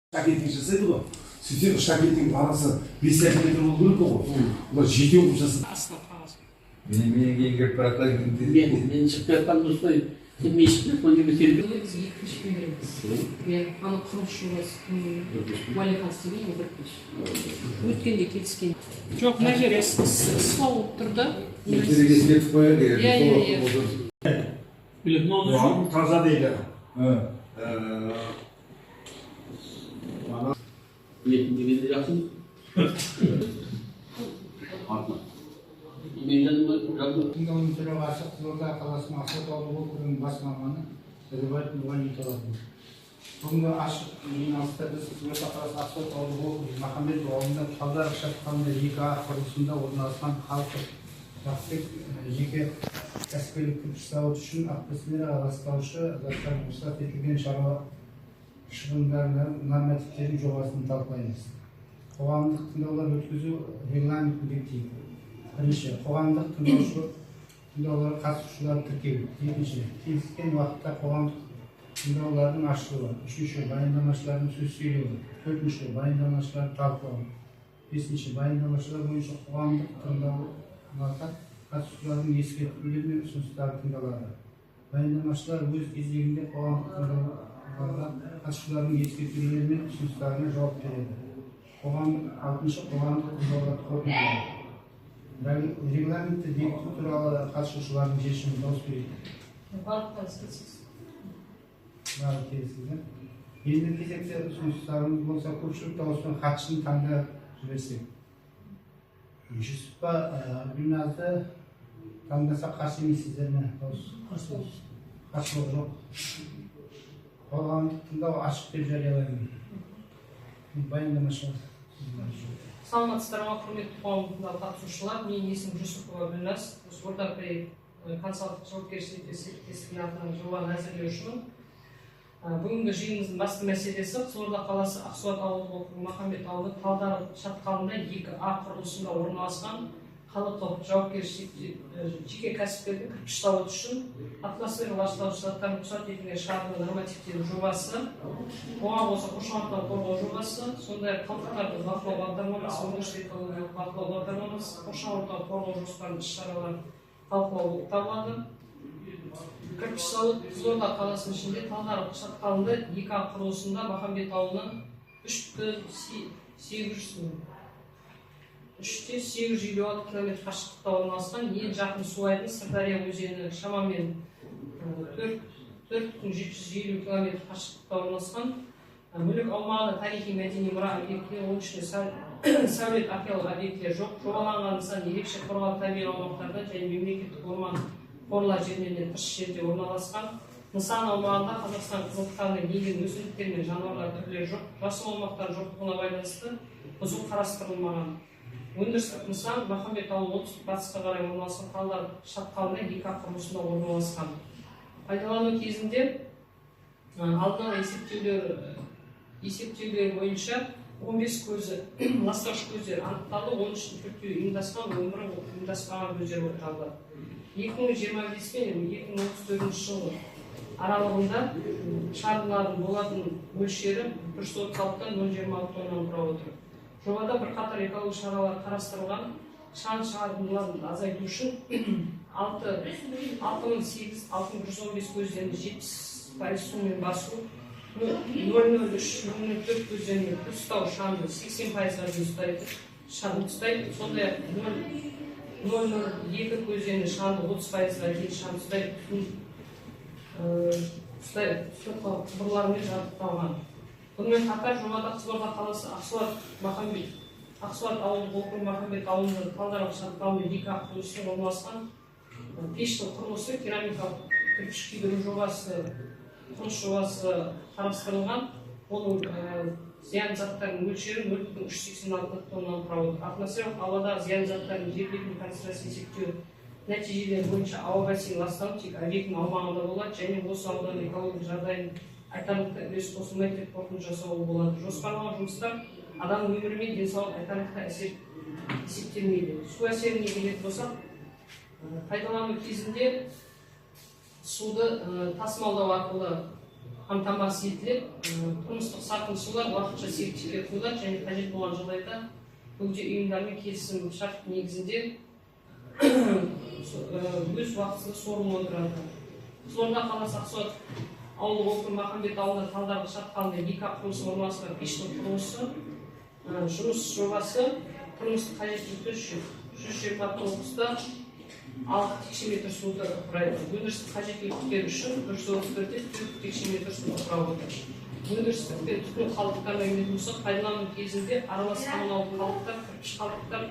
Штакетинг жасайды ғой. Сөйтсек штакеттің арасы 5 сантиметр болу керек қой. Олар жетеу қылып жасады. Астына қағаз. Менен келіп баратар. Мен шығып жатқан достой, сен мешіттен сол жерге серпіп. Біз екінші береміз. Мен ана құрылысшылар Уәлихан істеген бір өткенде келіскен. Жоқ, мына жер сылау тұрды. Еске қояды. Иә. Біліп, Оған таза дейді. Білетін дегенде жақсын. Артына. Мен жанымда Тыңдауының төрағасы Қызылорда қаласының Ақсот ауылы округінің бас маманы Рыбаев Нұрғали Талабы. Бүгінгі ашық жиналыста біз Қызылорда қаласы Ақсот ауылы округінің Махамбетов ауылында Талдар шатқалында 2А құрылысында орналасқан халқы жеке кәсіпкерлік күш зауыты үшін акционерлік ластаушы заттар рұқсат етілген шаруа шығындарының нормативтерінің жобасын талқылаймыз. Қоғамдық тыңдаулар өткізу регламентін бекітейік. Бірінші, қоғамдық тыңдаулар қатысушылар тіркеу. Екінші, келіскен уақытта қоғамдық тыңдаулардың ашылуы. Үшінші, баяндамашылардың сөз сөйлеуі. Төртінші, баяндамашылардың талқылауы. Бесінші, баяндамашылар бойынша қоғамдық тыңдауларға қатысушылардың ескертулері мен ұсыныстары тыңдалады. Баяндамашылар өз кезегінде қоғамдық тыңдауларға қатысушылардың ескертулері мен ұсыныстарына жауап береді. Алтыншы, қоғамдық тыңдаулар қорытындылайды. Регламентті бекіту туралы қатысушылардың шешімі дауыс береді. Барлығы келісілді. Енді кезекте ұсыныстарымыз болса, көпшілік дауыспен хатшыны таңдап жіберсек. Жүсіппа Гүлназды таңдаса қарсы емессіздер ме? Қарсылық жоқ. Қоғамдық тыңдау ашық деп жариялаймын. Баяндамашы. Саламатсыздар ма, құрметті қоғам тыңдау қатысушылар. Менің есімім Жүсіпова Гүлназ. Ордапрей консалтинг жауапкершілігі серіктестігінің атынан жобаны әзірлеу үшін. Бүгінгі жиынымыздың басты мәселесі Қызылорда қаласы Ақсуат ауылы округы Махамбет ауылы Талдар шатқалында 2А құрылысында орналасқан халықтық жауапкершілігі жеке кәсіпкерлік кірпіш зауыты үшін атмосфера ластаушы заттар рұқсат етілген шығарылған нормативтердің жобасы, оған қоса қоршаған ортаны қорғау жобасы, сондай-ақ қалдықтарды бақылау бағдарламасы, өндіріс экологиялық бақылау бағдарламасы, қоршаған ортаны қорғау жоспарының іс-шараларын талқылау болып табылады. Кірпіш зауыт Қызылорда қаласының ішінде Талдар шатқалында 2А құрылысында Махамбет ауылынан 3,856 км қашықтықта орналасқан. Ең жақын су айдыны Сырдария өзені шамамен 4,750 км қашықтықта орналасқан. Мүлік аумағында тарихи мәдени мұра объектілері, оның ішінде сәулет археологиялық объектілер жоқ. Жобаланған нысан ерекше қорғалатын табиғи аумақтарда және мемлекеттік орман қорлар жерінен тыс жерде орналасқан. Нысан аумағында Қазақстан қызылқанның егін өсімдіктер мен жануарлар түрлері жоқ. Жасыл аумақтар жоқтығына байланысты бұзу қарастырылмаған. Өндірістік нысан Махамбет ауылы оңтүстік батысқа қарай орналасқан Талдар шатқалында 2А құрылысында орналасқан. Пайдалану кезінде алдын ала есептеулер бойынша 15 көзі, ластауыш көздер анықталды, 13 тіркеу ұйымдасқан, 11 ұйымдаспаған көздер отырылды. 2025 пен 2034 жылы аралығында шығарындылардың болатын мөлшері 136-тан 0,26 тоннаны құрап отыр. Жобада бірқатар экологиялық шаралар қарастырылған. Шығарындыларын азайту үшін 6008-6115 көздерді 70% сумен басу, 003-004 көздеріне ұстау шаңды 80%-ға дейін ұстайды. Сондай-ақ 002 көздеріне шаңды 30%-ға дейін шаңды ұстайды. Құбырлармен жабдықталған. Бұнымен қатар жобада Қызылорда қаласы Ақсуат ауылы округы Махамбет ауылында Талдар шатқалында 2А құрылысында орналасқан пештің құрылысы, керамикалық кірпіш күйдіру жобасы, құрылыс жобасы қарастырылған. Оның зиян заттардың мөлшері 0,386 тоннаны құрайды. Атмосфералық ауадағы зиян заттардың жер бетінің концентрациясын есептеу нәтижелері бойынша ауа бассейн ластау тек объектінің аумағында болады және осы ауданның экологиялық жағдайын айтарлықтай үлес қосылмайды деп қорытынды жасауға болады. Жоспарланған жұмыстар адам өмірі мен денсаулық айтарлықтай есептелмейді. Су әсеріне келетін болсақ, пайдалану кезінде суды тасымалдау арқылы қамтамасыз етіледі. Тұрмыстық сатып сулар уақытша сертификат қойылады және қажет болған жағдайда бөгде ұйымдармен келісім шарт негізінде өз уақытысында сорылып отырады. Қызылорда қаласы Ақсуат ауылдық округі Махамбет ауылында Талдарғы шатқалында 2 құрылыс орналасқан пештің құрылысы жұмыс жобасы тұрмыстық қажеттіліктер үшін 129-та 6 текше метр суды құрайды. Өндірістік қажеттіліктер үшін 134-те 4 текше метр суды құрап отыр. Өндірістік пен түтін қалдықтарына келетін болсақ, пайдалану кезінде аралас коммуналдық қалдықтар, кірпіш қалдықтар,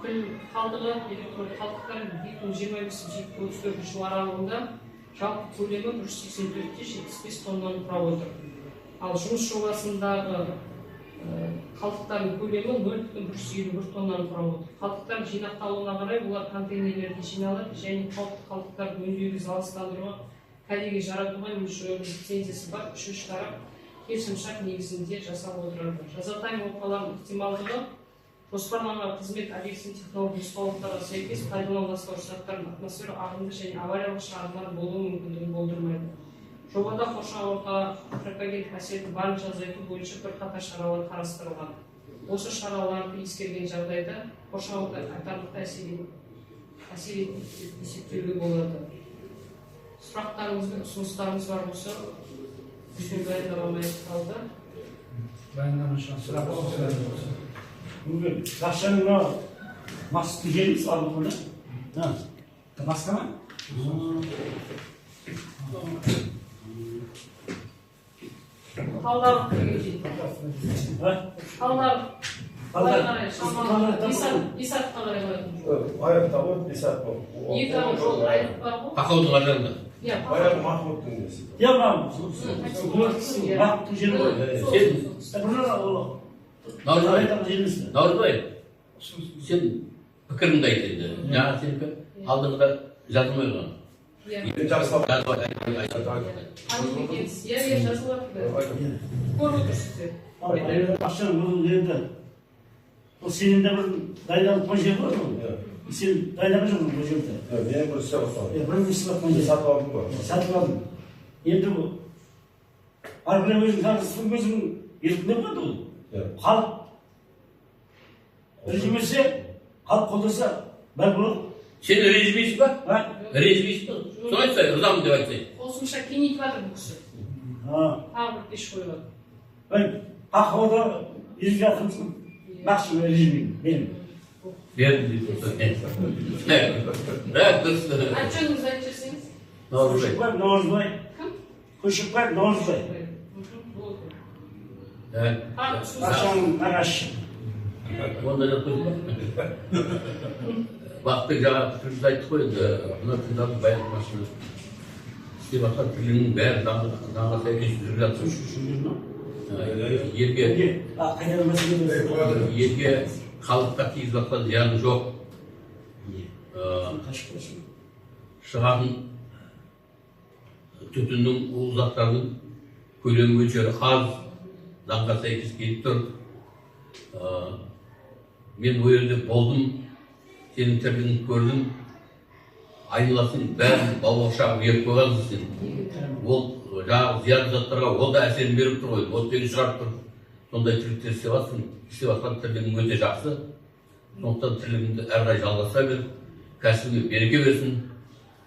күл қалдығы, электронды қалдықтар 2025-34 жыл аралығында жалпы көлемі 184-те 75 тоннаны құрап отыр. Ал жұмыс жобасындағы қалдықтардың көлемі 0,151 тоннаны құрап отыр. Қалдықтар жинақталуына қарай олар контейнерлерге жиналады және қауіпті қалдықтарды өңдеуге залалсыздандыруға кәдеге жаратуға лицензиясы бар үшінші тарап келісімшарт негізінде жасап отырады. Жазатайым оқиғалардың ықтималдығы жоспарланған қызмет объектісінің технологиялық нұсқаулықтарға сәйкес пайдалану ластауыш заттардың атмосфера ағынды және авариялық шығарындылар болуы мүмкіндігін болдырмайды. Жобада қоршаған ортаға антропогендік әсерді барынша азайту бойынша бірқатар шаралар қарастырылған. Осы шараларды ескерген жағдайда қоршаған ортаға айтарлықтай әсер етіп есептеуге болады. Сұрақтарыңыз бен ұсыныстарыңыз бар болса, үшін баяндамай қалды. Баяндамашы сұрақ болса. Жақшаның мына мақсатты жеріміз алып қойды. Басқа ма? Талдар келген. Талдар. Бесатқа қарай қоятын. Аяқта ғой, бесат бол. Екі жол аяқ бар ғой. Ақаудың арасында. Аяқ Махмұттың несі. Иә, мақсаттың жері ғой. Наурызбай, сен пікіріңді айт енді. Жаңа сенікі алдыңғыда жазылмай қалған. Көріп отырсыздар. Ақшаның бұл енді бұл сенің де бір дайындалып қой жер бар ғой. Сен дайындаған жоқсың бұл жерді. Мен бір істеп отырмын. Бір істеп қой жер. Сатып алдым ғой. Сатып алдым. Енді бұл әрбір өзің жаңғысың өзің еркінде болады ол. Халық режимесе, халық қолдаса, бәрі болады. Сен режимейсің ба? Режимейсің ба? Соны айтсай, ұрзамын деп айтсай. Қосымша кеңейтіп жатыр бұл кісі. Тағы бір пеш қойған. Ақауда езіп жатырмысың. Нақшы режимін, берім. Берім дейді. Дұрыс. Отчетыңызды айтып жіберсеңіз. Наурызбай. Кім? Көшікбай, Наурызбай. Ақшаның нағашы. Онда жатыр ма? Бақытбек жаңа пікірімізді айтты ғой енді. Мына тыңдап баяндамашыны істеп жатқан тілінің бәрі заңға сәйкес жүріп жатыр. Елге халыққа тигізіп жатқан зияны жоқ. Шығатын түтіннің улы заттарының көлемі мөлшері аз, заңға сәйкес келіп тұр. Мен ол жерде болдым, сенің тірлігіңді көрдім, айналасын бәрін бау-бақшаға беріп қойғансың сен. Ол жаңағы зиянды заттарға ол да әсерін беріп тұр ғой, оттегі шығарып тұр. Сондай тірліктер істеп жатқан тірлігің өте жақсы. Сондықтан тірлігіңді әрі жалғаса бер, кәсібіңе береке берсін.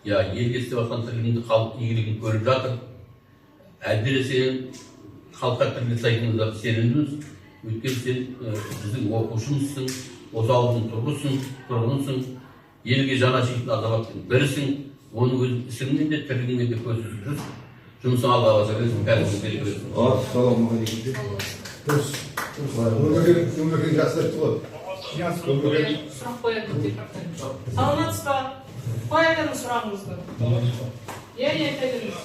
Елге істеп жатқан тірлігіңді халық игілігін көріп жатыр. Әлде сенің халыққа тірлік сайтыңызда сенімдіміз. Өйткені сен біздің оқушымызсың, осы ауылдың тұрғынысың, елге жаны ашитын азаматтың бірісің, оның өз ісіңмен де тірлігіңмен де көзсіз жүрсің. Жұмысың алға баса бересің, кәсібіңе береке бересің. Ассалаумағалейкум. Өмірген жақсы айтты ғой. Сұрақ қояды департамент. Саламатсыз ба? Қоя беріңіз сұрағыңызды. Айта беріңіз.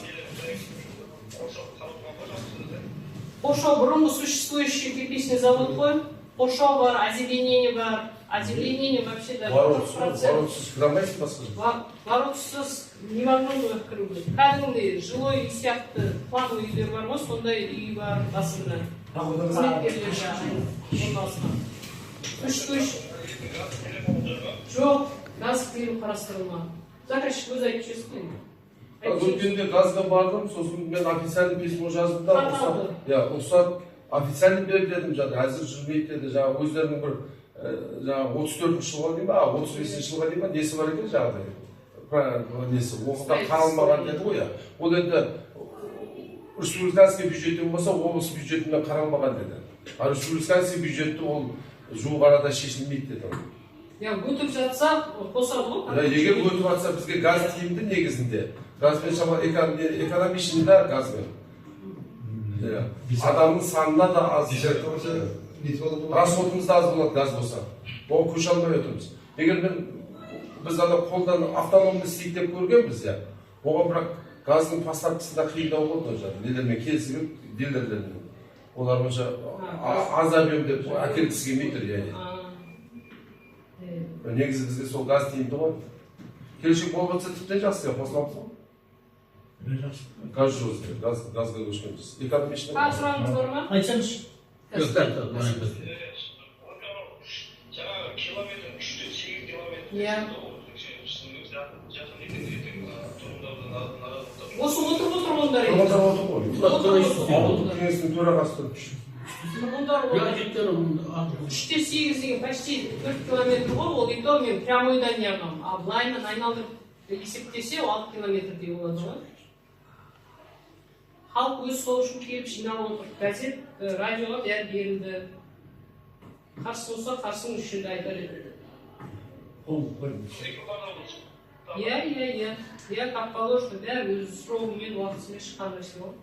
Қоршау бұрынғы существующий кирпичный завод қой. Қоршау бар, озеленение бар. Озеленение вообще даже 40%. Воротсыз кірамайсыз басқа? Воротсыз невозможно кіруге. Кәдімгідей жилой үй сияқты плановый үйлер бар ма, сондай үй бар басында. Қызметкерлер орналасқан. Существующий. Жоқ, газ құйылу қарастырылмаған. Заказчик өзі айтып жүрсін. Өткенде газға бардым, сосын мен официальный письмо жаздым да, Қаталды. рұқсат официальный бер дедім, әзір жүрмейді деді, жаңағы өздерінің бір жаңағы 34-ші жылға дейін ба, 35-ші жылға дейін ба, несі бар екен жаңағыдай, несі, оқыта қаралмаған деді ғой, ол енді республиканский бюджеттен болса, облыс бюджетімен қаралмаған деді. А республиканский бюджетті ол жуық арада шешілмейді деді. Өтіп жатса, қосады ғой? Егер өтіп жатса, бізге газ тиімді негізінде. Газбен шамалы экономичный да газбен. Адамның санына да аз. Расходымыз да аз болады газ болса. Оған көше алмай отырмыз. Егер біз қолдан автономды істейік деп көргенбіз, оған бірақ газдың поставкасында қиындау болды ол жағы. Нелермен келісіп, дилерлермен. Олар бойынша аз объем деп әкелгісі келмей тұр. Негізі бізге сол газ тиімді ғой. Келешек болып жатса тіптен жақсы қосыламыз ғой. Газ жүйесі, газға көшкенбіз. Экономичный. Сұрағыңыз бар ма? Айтсаңызшы. жаңағы километр 3-8 километр. Осы отырғы тұрғындар Ауылдық кеңестің төрағасы. 3-8 деген почти 4 километр ғой, ол и то мен прямойдан яғам, а былайынан айналдырып есептесе 6 километрдей болады ғой. Халық өз сол үшін келіп жинап отыр. Газет, радиоға бәрі берілді. Қарсы болса, қарсың үшін айтар еді. Как положено, бәрі өз сұрауымен уақытысымен шыққан нәрсе ғой.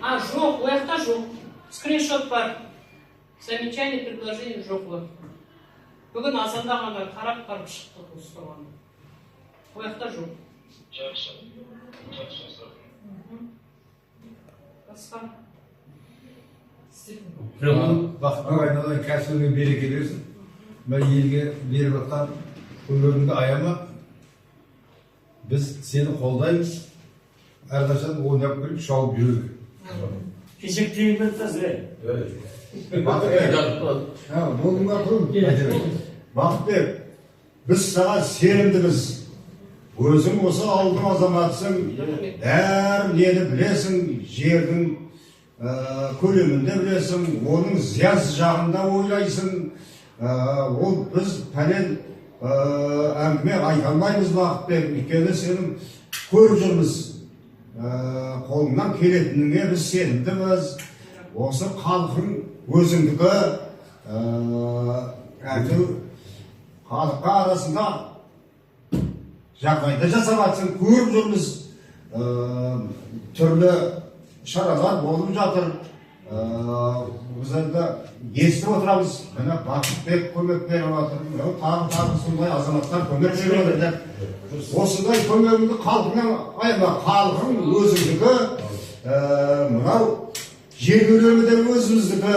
Жоқ, ояқта жоқ. Скриншот бар. Замечание, предложение жоқ бар. Бүгін азанда ғана қарап барып шықты осы тұрғаны. Ояқта жоқ. Басқа? Бақытқа айналайын, кәсібіңе береке берсін. Мен елге беріп жатқан көмегіңді аяма. Біз сені қолдаймыз. Әрқашан ойнап келіп шауып жүреді. Кешек тегін бітті. Бақытбек, біз саған сенімдіміз. Өзің осы ауылдың азаматысың, бәрін нені білесің, жердің көлемінде білесің, оның зиясы жағында ойлайсың. Ол біз пәлен әңгіме айта алмаймыз Бақытбек, өйткені сенің көріп жүрміз. Қолыңнан келетініңе біз сенімдіміз. Осы халқың өзіңдікі халыққа арасында жағдайда жасап жатсың, көріп жүрміз. Түрлі шаралар болып жатыр. Біз енді естіп отырамыз. Міне Бақытбек көмек беріп жатыр. Тағы сондай азаматтар көмек беріп жатыр. Осындай көмегіңді халқыңнан аяма, халқың өзіңдікі, мынау жергілікті де өзіміздікі,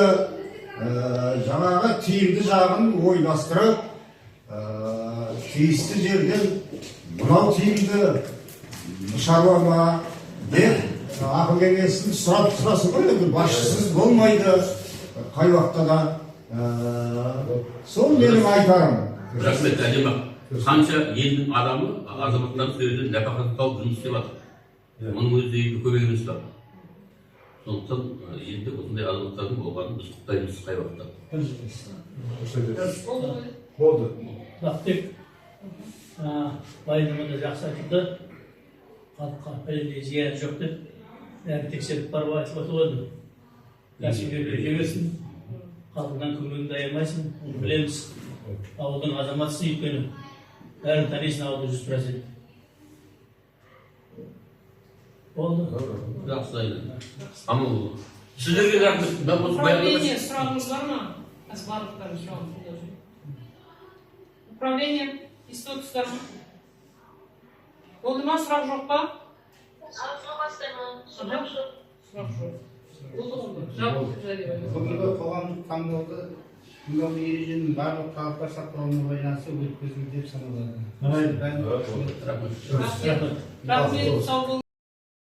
жаңағы тиімді жағын ойластырып, тиісті жерден мынау тиімді шаруама деп ақыл кеңесін сұрасың ғой, басшысыз болмайды қай уақытта да. Сол менің айтарым. Рахмет, әдемі. Қанша елдің адамы азаматтарын сөйледен нәпақатын тауып жұмыс істеп жатыр. Оның өзі елді көбек емес бар. Сондықтан елде осындай азаматтардың болғанын біз құптаймыз қай уақытта. Болды. Бақытбек, баяндамада жақсы айтылды. Халыққа пәлендей зияны жоқ деп, бәрін тексеріп барып айтып отырды. Кәсіпкер бере берсін, халқыңнан көмегіңді аямайсың, оны білеміз. Ауылдың азаматысы өйткені бәрін танисың ауылды 100%. Болды. Жақсы айдан. Амал сіздерге рахмет. Управление сұрағыңыз бар ма? Аз барлықтарын сұрағым. Управление естіп отырсыздар ма? Болды ма, сұрақ жоқ па? Сұрақ жоқ. Болды ғой. Бүгінгі қоғамдық таңдауды мынау ереженің барлық талаптар сақталуына байланысты өткізілді деп саналады. Рахмет, сау болыңыз.